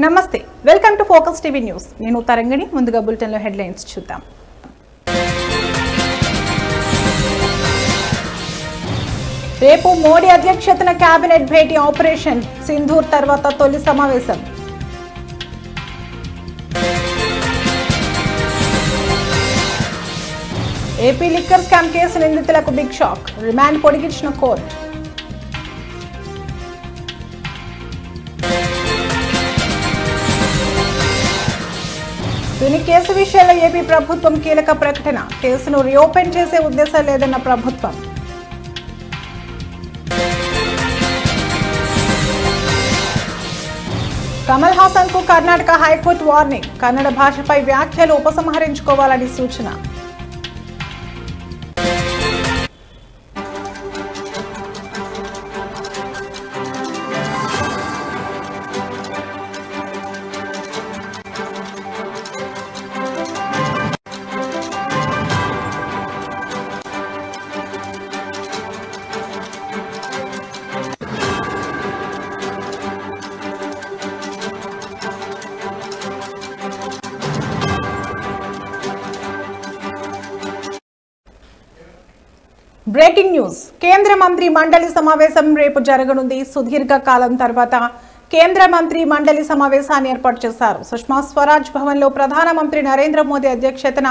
నమస్తే welcome to focus TV news నేను తరంగిణి ముందుగా బులెటిన్ లో హెడ్లైన్స్ చూద్దాం రేపు మోడీ అధ్యక్షతన కేబినెట్ భేటీ ఆపరేషన్ సింధూర్ తర్వాత తొలి సమావేశం ఏపీ లిక్కర్ స్కామ్ కేసు నిందితులకు బిగ్ షాక్ రిమాండ్ పొడిగించిన కోర్టు తుని కేసు విషయంలో ఏపీ ప్రభుత్వం కీలక ప్రకటన కేసును రీఓపెన్ చేసే ఉద్దేశం లేదన్న ప్రభుత్వం కమల్ హాసన్ కు కర్ణాటక హైకోర్టు వార్నింగ్ కన్నడ భాషపై వ్యాఖ్యలు ఉపసంహరించుకోవాలని సూచన బ్రేకింగ్ న్యూస్ కేంద్ర మంత్రి మండలి సమావేశం రేపు జరగనుంది సుదీర్ఘ కాలం తర్వాత కేంద్ర మంత్రి మండలి సమావేశాన్ని ఏర్పాటు చేశారు సుష్మా స్వరాజ్ భవన్ లో ప్రధానమంత్రి నరేంద్ర మోదీ అధ్యక్షతన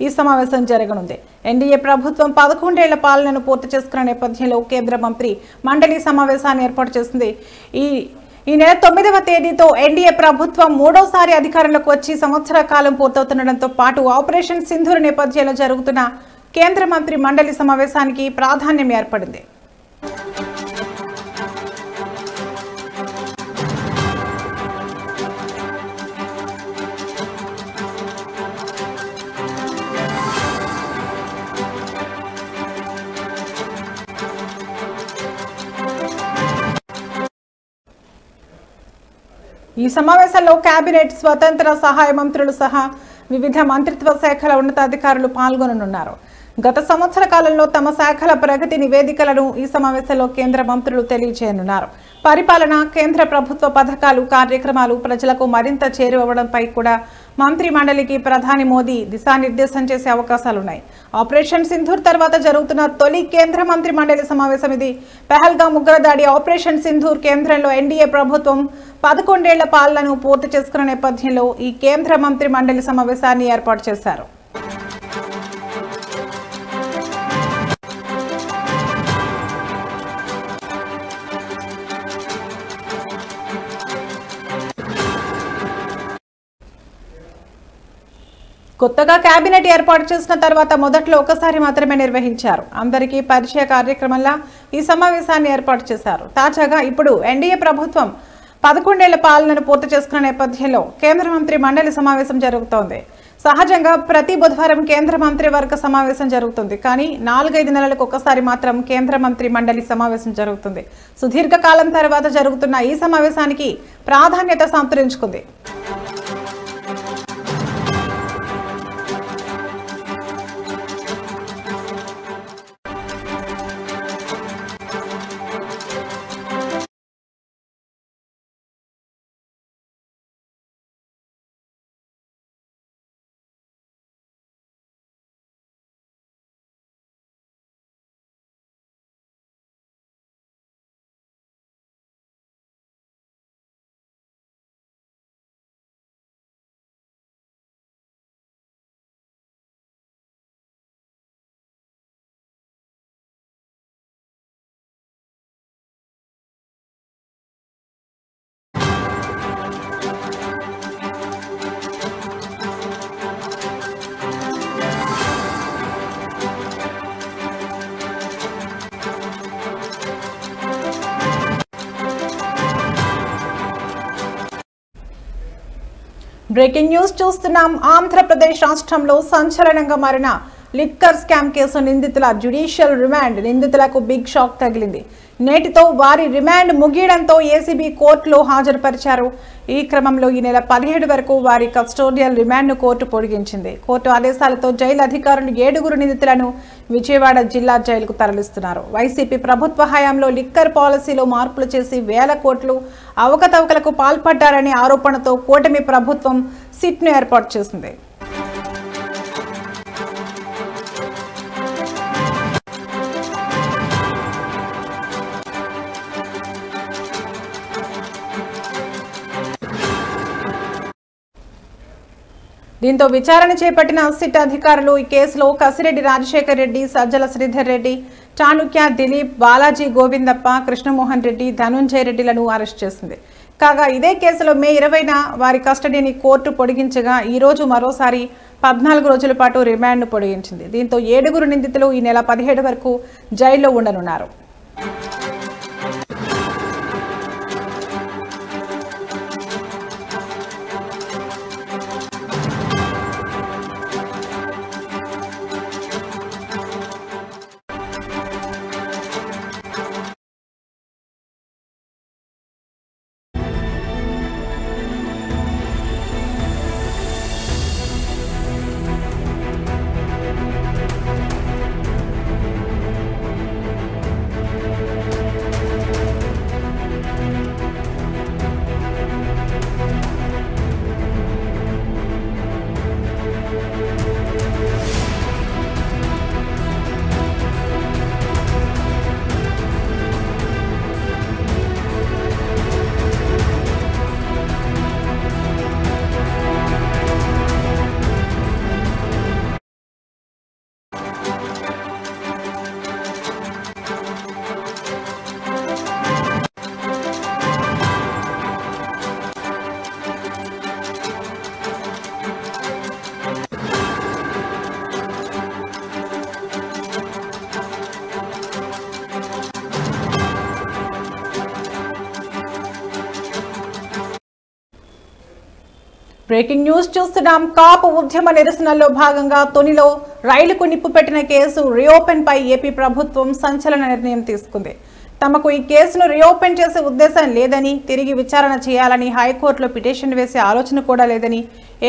ఈ సమావేశం జరగనుంది ఎన్డీఏ ప్రభుత్వం 11 ఏళ్ల పాలనను పూర్తి చేసుకున్న నేపథ్యంలో కేంద్ర మంత్రి మండలి సమావేశాన్ని ఏర్పాటు చేసింది ఈ నెల 9వ తేదీతో ఎన్డీఏ ప్రభుత్వం మూడోసారి అధికారంలోకి వచ్చి సంవత్సర కాలం పూర్తవుతుండటంతో పాటు ఆపరేషన్ సింధూర్ నేపథ్యంలో జరుగుతున్న కేంద్ర మంత్రి మండలి సమావేశానికి ప్రాధాన్యం ఏర్పడింది ఈ సమావేశంలో కేబినెట్ స్వతంత్ర సహాయ మంత్రులు సహా వివిధ మంత్రిత్వ శాఖల ఉన్నతాధికారులు పాల్గొననున్నారు గత సంవత్సర కాలంలో తమ శాఖల ప్రగతి నివేదికలను ఈ సమావేశంలో కేంద్ర మంత్రులు తెలియజేయనున్నారు పరిపాలన కేంద్ర ప్రభుత్వ పథకాలు కార్యక్రమాలు ప్రజలకు మరింత చేరువవడంపై కూడా మంత్రి మండలికి ప్రధాని మోదీ దిశానిర్దేశం చేసే అవకాశాలున్నాయి ఆపరేషన్ సింధూర్ తర్వాత జరుగుతున్న తొలి కేంద్ర మంత్రి మండలి సమావేశం ఇది పహల్గామ్ ఉగ్రదాడి ఆపరేషన్ సింధూర్ కేంద్రంలో ఎన్డీఏ ప్రభుత్వం 11 ఏళ్ల పాలనను పూర్తి చేసుకున్న నేపథ్యంలో ఈ కేంద్ర మంత్రి మండలి సమావేశాన్ని ఏర్పాటు చేశారు కొత్తగా కేబినెట్ ఏర్పాటు చేసిన తర్వాత మొదట్లో ఒకసారి మాత్రమే నిర్వహించారు అందరికీ పరిచయ కార్యక్రమంలా ఈ సమావేశాన్ని ఏర్పాటు చేశారు తాజాగా ఇప్పుడు ఎన్డీఏ ప్రభుత్వం 11 ఏళ్ల పాలనను పూర్తి చేసుకున్న నేపథ్యంలో కేంద్ర మంత్రి మండలి సమావేశం జరుగుతోంది సహజంగా ప్రతి బుధవారం కేంద్ర మంత్రివర్గ సమావేశం జరుగుతుంది కానీ 4-5 నెలలకు ఒకసారి మాత్రం కేంద్ర మంత్రి మండలి సమావేశం జరుగుతుంది సుదీర్ఘకాలం తర్వాత జరుగుతున్న ఈ సమావేశానికి ప్రాధాన్యత సంతరించుకుంది బ్రేకింగ్ న్యూస్ చూస్తున్నాం ఆంధ్రప్రదేశ్ రాష్ట్రంలో సంచలనంగా మారిన లిక్కర్ స్కామ్ కేసు నిందితుల జ్యుడిషియల్ రిమాండ్ నిందితులకు బిగ్ షాక్ తగిలింది నేటితో వారి రిమాండ్ ముగియడంతో ఏసీబీ కోర్టులో హాజరుపరిచారు ఈ క్రమంలో ఈ నెల 17 వరకు వారి కస్టోడియల్ రిమాండ్ ను కోర్టు పొడిగించింది కోర్టు ఆదేశాలతో జైలు అధికారులు 7 నిందితులను విజయవాడ జిల్లా జైలుకు తరలిస్తున్నారు. వైసీపీ ప్రభుత్వ హయాంలో లిక్కర్ పాలసీలో మార్పులు చేసి వేల కోట్లు అవకతవకలకు పాల్పడ్డారనే ఆరోపణతో కూటమి ప్రభుత్వం సిట్ను ఏర్పాటు చేసింది. దీంతో విచారణ చేపట్టిన సిట్ అధికారులు ఈ కేసులో కసిరెడ్డి రాజశేఖర్ రెడ్డి, సజ్జల శ్రీధర్ రెడ్డి, చాణుక్య దిలీప్, బాలాజీ గోవిందప్ప, కృష్ణమోహన్ రెడ్డి, ధనుంజయ రెడ్డిలను అరెస్ట్ చేసింది. కాగా ఇదే కేసులో మే 20న వారి కస్టడీని కోర్టు పొడిగించగా ఈ రోజు మరోసారి 14 రోజుల పాటు రిమాండ్ను పొడిగించింది. దీంతో 7 నిందితులు ఈ నెల 17 వరకు జైల్లో ఉండనున్నారు. బ్రేకింగ్ న్యూస్ చూస్తున్నాం. కాపు ఉద్యమ నిరసనల్లో భాగంగా తునిలో రైలుకు నిప్పు పెట్టిన కేసు రీఓపెన్ పై ఏపీ ప్రభుత్వం సంచలన నిర్ణయం తీసుకుంది. తమకు ఈ కేసును రీఓపెన్ చేసే ఉద్దేశం లేదని, తిరిగి విచారణ చేయాలని హైకోర్టులో పిటిషన్ వేసే ఆలోచన కూడా లేదని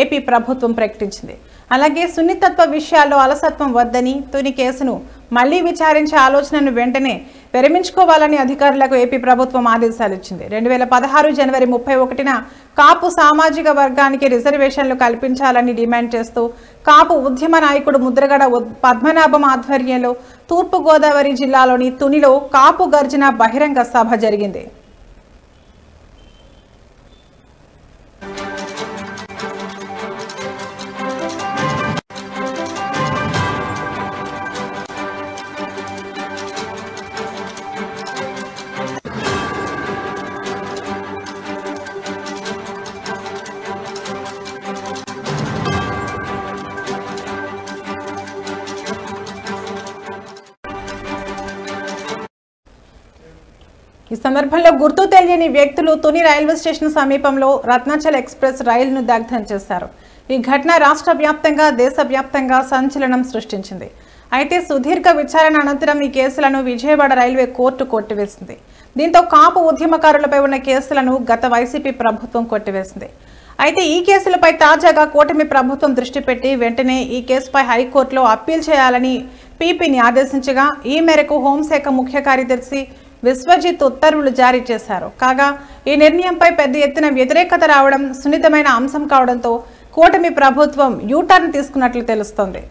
ఏపీ ప్రభుత్వం ప్రకటించింది. అలాగే సున్నితత్వ విషయాల్లో అలసత్వం వద్దని, తుని కేసును మళ్లీ విచారించే ఆలోచనను వెంటనే విరమించుకోవాలని అధికారులకు ఏపీ ప్రభుత్వం ఆదేశాలు ఇచ్చింది. 2016 జనవరి 31న కాపు సామాజిక వర్గానికి రిజర్వేషన్లు కల్పించాలని డిమాండ్ చేస్తూ కాపు ఉద్యమ నాయకుడు ముద్రగడ పద్మనాభం ఆధ్వర్యంలో తూర్పుగోదావరి జిల్లాలోని తునిలో కాపు గర్జన బహిరంగ సభ జరిగింది. ఈ సందర్భంలో గుర్తు తెలియని వ్యక్తులు తుని రైల్వే స్టేషన్ సమీపంలో రత్నాచల్ ఎక్స్ప్రెస్ రైలును దగ్ధం చేశారు. ఈ ఘటన రాష్ట్ర వ్యాప్తంగా, దేశవ్యాప్తంగా సంచలనం సృష్టించింది. అయితే సుదీర్ఘ విచారణ అనంతరం ఈ కేసులను విజయవాడ రైల్వే కోర్టు కొట్టివేసింది. దీంతో కాపు ఉద్యమకారులపై ఉన్న కేసులను గత వైసీపీ ప్రభుత్వం కొట్టివేసింది. అయితే ఈ కేసులపై తాజాగా కూటమి ప్రభుత్వం దృష్టి పెట్టి వెంటనే ఈ కేసుపై హైకోర్టులో అప్పీల్ చేయాలని పీపీని ఆదేశించగా ఈ మేరకు హోంశాఖ ముఖ్య కార్యదర్శి విశ్వజిత్ ఉత్తర్వులు జారీ చేశారు. కాగా ఈ నిర్ణయంపై పెద్ద ఎత్తున వ్యతిరేకత రావడం సున్నితమైన అంశం కావడంతో కూటమి ప్రభుత్వం యూటర్న్ తీసుకున్నట్లు తెలుస్తోంది.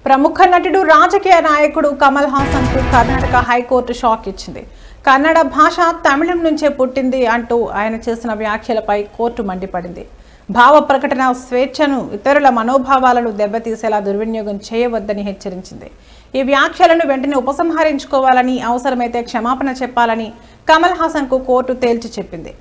ప్రముఖ నటుడు రాజకీయ నాయకుడు కమల్ హాసన్ కు కర్ణాటక హైకోర్టు షాక్ ఇచ్చింది. కన్నడ భాష తమిళం నుంచే పుట్టింది అంటూ ఆయన చేసిన వ్యాఖ్యలపై కోర్టు మండిపడింది. భావ ప్రకటన స్వేచ్ఛను, ఇతరుల మనోభావాలను దెబ్బతీసేలా దుర్వినియోగం చేయవద్దని హెచ్చరించింది. ఈ వ్యాఖ్యలను వెంటనే ఉపసంహరించుకోవాలని, అవసరమైతే క్షమాపణ చెప్పాలని కమల్ హాసన్ కు కోర్టు తేల్చి చెప్పింది.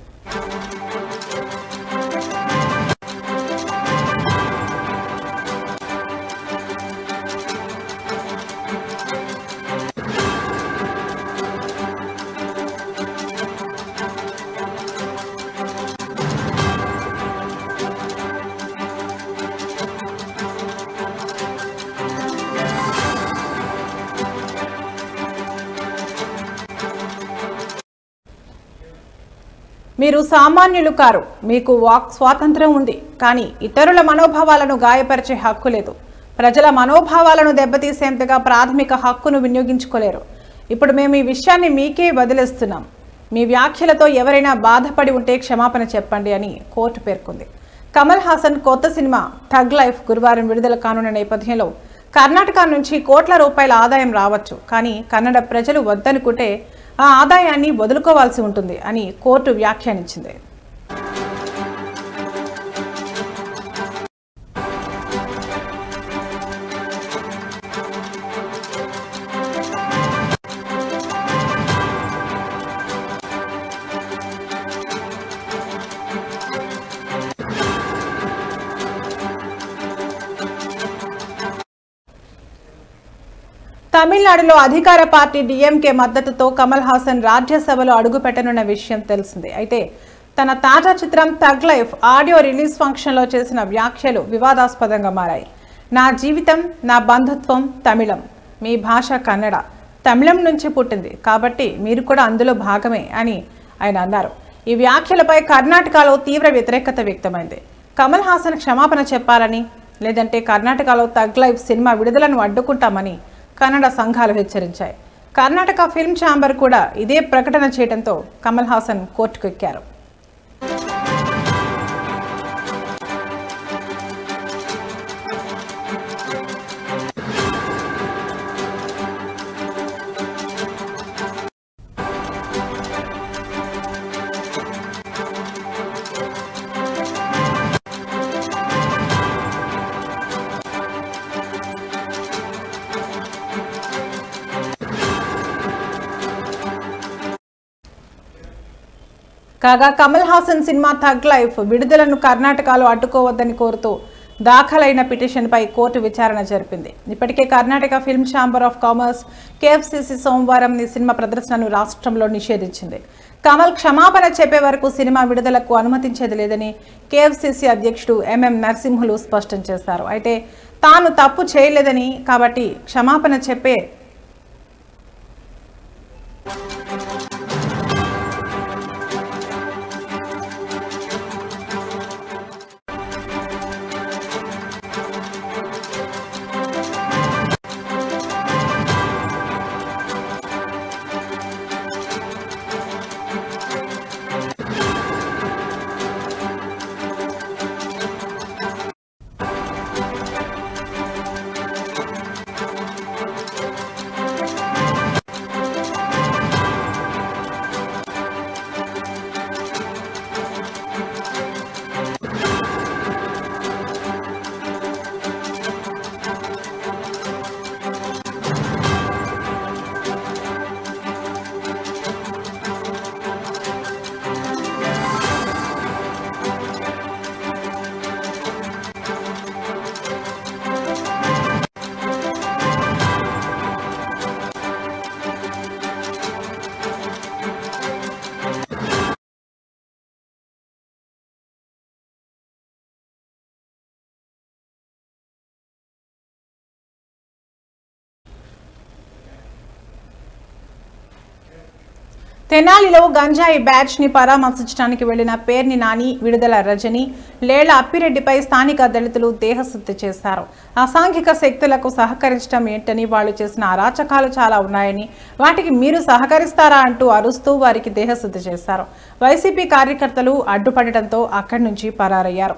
మీరు సామాన్యులు కారు, మీకు వాక్ స్వాతంత్రం ఉంది, కానీ ఇతరుల మనోభావాలను గాయపరిచే హక్కు లేదు. ప్రజల మనోభావాలను దెబ్బతీసేంతగా ప్రాథమిక హక్కును వినియోగించుకోలేరు. ఇప్పుడు మేము ఈ విషయాన్ని మీకే వదిలేస్తున్నాం. మీ వ్యాఖ్యలతో ఎవరైనా బాధపడి ఉంటే క్షమాపణ చెప్పండి అని కోర్టు పేర్కొంది. కమల్ హాసన్ కొత్త సినిమా థగ్ లైఫ్ గురువారం విడుదల కానున్న నేపథ్యంలో కర్ణాటక నుంచి కోట్ల రూపాయల ఆదాయం రావచ్చు, కానీ కన్నడ ప్రజలు వద్దనుకుంటే ఆ ఆదాయాన్ని వదులుకోవాల్సి ఉంటుంది అని కోర్టు వ్యాఖ్యానించింది. తమిళనాడులో అధికార పార్టీ డిఎంకే మద్దతుతో కమల్ హాసన్ రాజ్యసభలో అడుగుపెట్టనున్న విషయం తెలిసిందే. అయితే తన తాజా చిత్రం థగ్ లైఫ్ ఆడియో రిలీజ్ ఫంక్షన్లో చేసిన వ్యాఖ్యలు వివాదాస్పదంగా మారాయి. నా జీవితం, నా బంధుత్వం తమిళం, మీ భాష కన్నడ, తమిళం నుంచి పుట్టింది, కాబట్టి మీరు కూడా అందులో భాగమే అని ఆయన అన్నారు. ఈ వ్యాఖ్యలపై కర్ణాటకలో తీవ్ర వ్యతిరేకత వ్యక్తమైంది. కమల్ హాసన్ క్షమాపణ చెప్పాలని, లేదంటే కర్ణాటకలో థగ్ లైఫ్ సినిమా విడుదలను అడ్డుకుంటామని కన్నడ సంఘాలు హెచ్చరించాయి. కర్ణాటక ఫిల్మ్ ఛాంబర్ కూడా ఇదే ప్రకటన చేయడంతో కమల్ హాసన్ కోర్టుకు ఎక్కారు. కాగా Kamal Haasan cinema tug life విడుదలను కర్ణాటకలో అడ్డుకోవద్దని కోరుతూ దాఖలైన పిటిషన్పై కోర్టు విచారణ జరిపింది. ఇప్పటికే Karnataka film chamber of commerce KFCC సోమవారం ఈ సినిమా ప్రదర్శనను రాష్ట్రంలో నిషేధించింది. కమల్ క్షమాపణ చెప్పే వరకు సినిమా విడుదలకు అనుమతించేది లేదని కేఎఫ్సిసి అధ్యక్షుడు ఎంఎం నరసింహులు స్పష్టం చేశారు. అయితే తాను తప్పు చేయలేదని, కాబట్టి క్షమాపణ చెప్పే తెనాలిలో గంజాయి బ్యాచ్ ని పరామర్శించడానికి వెళ్లిన పేర్ని నాని, విడుదల రజని, లేళ్ల అప్పిరెడ్డిపై స్థానిక దళితులు దేహశుద్ధి చేశారు. అసాంఘిక శక్తులకు సహకరించడం ఏంటని, వాళ్లు చేసిన అరాచకాలు చాలా ఉన్నాయని, వాటికి మీరు సహకరిస్తారా అంటూ అరుస్తూ వారికి దేహశుద్ధి చేశారు. వైసీపీ కార్యకర్తలు అడ్డుపడటంతో అక్కడి నుంచి పరారయ్యారు.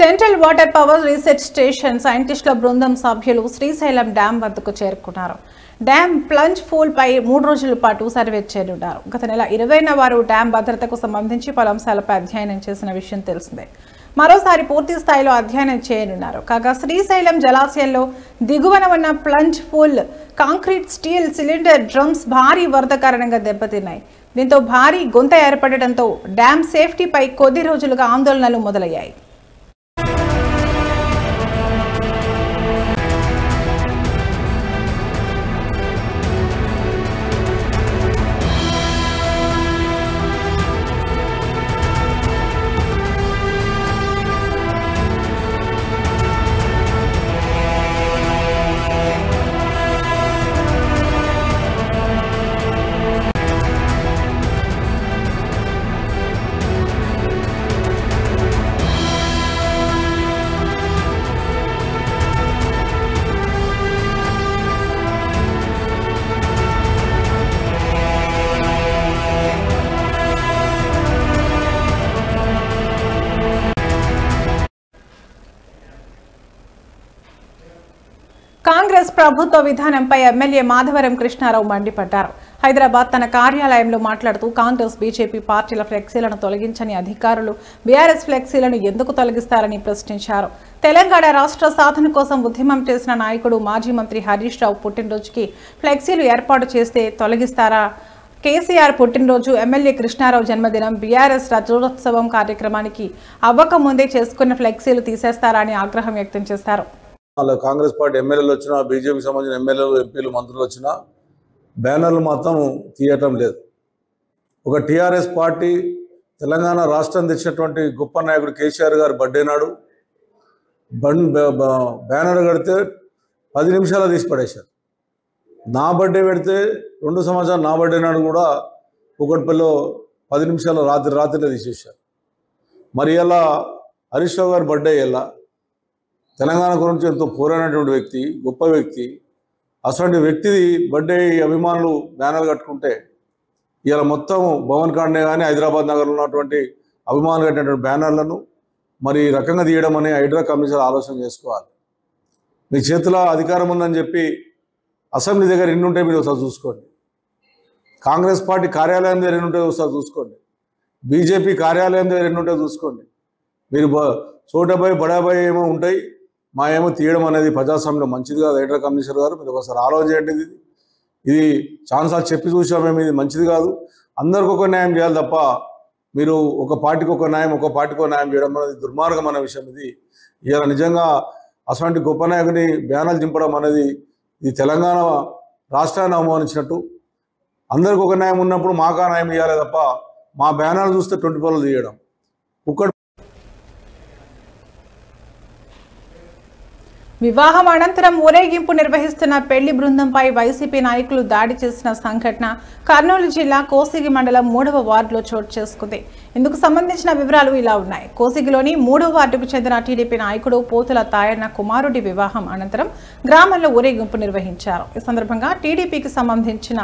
Central water power research station సైంటిస్టుల బృందం సభ్యులు శ్రీశైలం డ్యాం వద్దకు చేరుకున్నారు. డ్యాం ప్లంజ్ పూల్ పై 3 రోజుల పాటు సర్వే చేయనున్నారు. గత నెల 20న వారు డ్యాం భద్రతకు సంబంధించి పలు అంశాలపై అధ్యయనం చేసిన విషయం తెలిసిందే. మరోసారి పూర్తి స్థాయిలో అధ్యయనం చేయనున్నారు. కాగా శ్రీశైలం జలాశయంలో దిగువన ఉన్న plunge pool concrete steel cylinder drums భారీ వరద కారణంగా దెబ్బతిన్నాయి. దీంతో భారీ గుంత ఏర్పడడంతో డ్యాం సేఫ్టీపై కొద్ది రోజులుగా ఆందోళనలు మొదలయ్యాయి. కాంగ్రెస్ ప్రభుత్వ విధానంపై ఎమ్మెల్యే మాధవరం కృష్ణారావు మండిపడ్డారు. హైదరాబాద్ తన కార్యాలయంలో మాట్లాడుతూ కాంగ్రెస్ బీజేపీ పార్టీల ఫ్లెక్సీలను తొలగించని అధికారులు బీఆర్ఎస్ ఫ్లెక్సీలను ఎందుకు తొలగిస్తారని ప్రశ్నించారు. తెలంగాణ రాష్ట్ర సాధన కోసం ఉద్యమం చేసిన నాయకుడు మాజీ మంత్రి హరీష్ రావు పుట్టినరోజుకి ఫ్లెక్సీలు ఏర్పాటు చేస్తే తొలగిస్తారా? కేసీఆర్ పుట్టినరోజు, ఎమ్మెల్యే కృష్ణారావు జన్మదినం, బీఆర్ఎస్ రజోత్సవం కార్యక్రమానికి అవ్వకముందే చేసుకున్న ఫ్లెక్సీలు తీసేస్తారా అని ఆగ్రహం వ్యక్తం చేశారు. కాంగ్రెస్ పార్టీ ఎమ్మెల్యేలు వచ్చినా, బీజేపీకి సంబంధించిన ఎమ్మెల్యేలు, ఎంపీలు, మంత్రులు వచ్చినా బ్యానర్లు మాత్రం తీయటం లేదు. ఒక టీఆర్ఎస్ పార్టీ తెలంగాణ రాష్ట్రం తెచ్చినటువంటి గొప్ప నాయకుడు కేసీఆర్ గారు బర్త్డే నాడు బ్యానర్ కడితే 10 నిమిషాలు తీసి పడేశారు. నా బర్త్డే పెడితే 2 సంవత్సరాలు నా బర్త్డే నాడు కూడా కూకట్పల్లిలో 10 నిమిషాలు రాత్రిలో తీసేశారు. మరి ఇలా హరీష్ రావు గారి బర్త్డే ఇలా తెలంగాణ గురించి ఎంతో పోరాడినటువంటి వ్యక్తి, గొప్ప వ్యక్తి, అటువంటి వ్యక్తిది బర్త్డే అభిమానులు బ్యానర్లు కట్టుకుంటే ఇలా మొత్తం భవన్ కాండే కానీ హైదరాబాద్ నగర్లో ఉన్నటువంటి అభిమానులు కట్టినటువంటి బ్యానర్లను మరి ఈ రకంగా తీయడం అనే హైడ్రా కమిషన్ ఆలోచన చేసుకోవాలి. మీ చేతిలో అధికారం ఉందని చెప్పి అసెంబ్లీ దగ్గర ఎన్ని ఉంటాయి మీరు ఒకసారి చూసుకోండి. కాంగ్రెస్ పార్టీ కార్యాలయం దగ్గర ఎన్ని ఉంటాయో ఒకసారి చూసుకోండి. బీజేపీ కార్యాలయం దగ్గర ఎన్ని ఉంటాయో చూసుకోండి. మీరు చోటబాయ్ బడాబాయ్ ఏమో ఉంటాయి, మా ఏమో తీయడం అనేది ప్రజాస్వామ్యంలో మంచిది కాదు. హైడ్రా కమిషనర్ గారు మీరు ఒకసారి ఆలోచన చేయండి. ఇది చాలాసార్లు చెప్పి చూసాం మేము, ఇది మంచిది కాదు. అందరికి ఒక న్యాయం చేయాలి తప్ప మీరు ఒక పార్టీకి ఒక న్యాయం, ఒక పార్టీకి ఒక న్యాయం చేయడం అనేది దుర్మార్గమైన విషయం. ఇలా నిజంగా అటువంటి గొప్ప నాయకుని బ్యానర్లు దింపడం అనేది ఇది తెలంగాణ రాష్ట్రాన్ని అవమానించినట్టు. అందరికి ఒక న్యాయం ఉన్నప్పుడు మాకు ఆ న్యాయం చేయాలి తప్ప మా బ్యానర్లు చూస్తే 20 పనులు తీయడం. వివాహం అనంతరం ఊరేగింపు నిర్వహిస్తున్న పెళ్లి బృందంపై వైసీపీ నాయకులు దాడి చేసిన సంఘటన కర్నూలు జిల్లా కోసిగి మండలం 3వ వార్డులో చోటు చేసుకుంది. ఇందుకు సంబంధించిన వివరాలు ఇలా ఉన్నాయి. కోసిగిలోని 3వ వార్డుకు చెందిన టీడీపీ నాయకుడు పోతుల తాయన్న కుమారుడి వివాహం అనంతరం గ్రామంలో ఊరేగింపు నిర్వహించారు. ఈ సందర్భంగా టీడీపీకి సంబంధించిన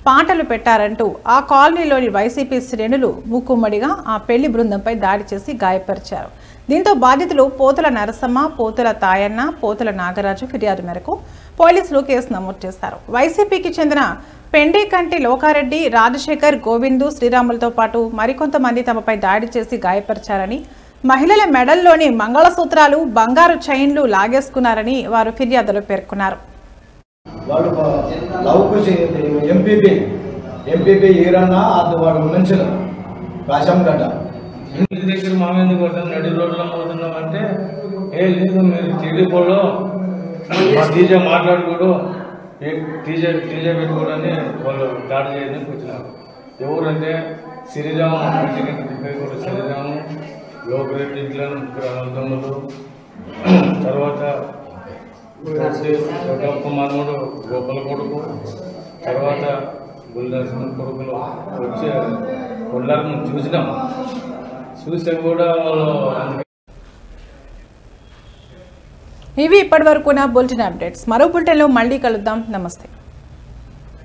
పాటలు పెట్టారంటూ ఆ కాలనీలోని వైసీపీ శ్రేణులు మూకుమ్మడిగా ఆ పెళ్లి బృందంపై దాడి చేసి గాయపరిచారు. దీంతో బాధితులు పోతుల నరసమ్మ, పోతుల తాయన్న, పోతుల నాగరాజు ఫిర్యాదు మేరకు పోలీసులు కేసు నమోదు చేశారు. వైసీపీకి చెందిన పెండేకంటి లోకారెడ్డి, రాజశేఖర్, గోవిందు, శ్రీరాములతో పాటు మరికొంతమంది తమపై దాడి చేసి గాయపరిచారని, మహిళల మెడల్లోని మంగళసూత్రాలు, బంగారు చైన్లు లాగేసుకున్నారని వారు ఫిర్యాదులో పేర్కొన్నారు. ఇంటి దగ్గర మామూలు కొడతాం, నడి రోడ్లో పోతున్నాం అంటే ఏ లేదు మీరు టీడీపీలో మా టీజే మాట్లాడుకోడు, టీజే పెట్టుకోడని వాళ్ళు దాడి చేయడానికి వచ్చినారు. ఎవరంటే శ్రీరాము, కూడా శ్రీరాము, లోకరెడ్డి ఇంట్లో తమ్ముడు, తర్వాత మనముడు గోపాల కొడుకు, తర్వాత గుల్దాసిన కొడుకులు వచ్చి కొల్లారు చూసినాం. చూస్తే కూడా ఇవి ఇప్పటివరకు నా బులెటిన్ అప్డేట్స్. మరో బులెటిన్లో మళ్ళీ కలుద్దాం. నమస్తే.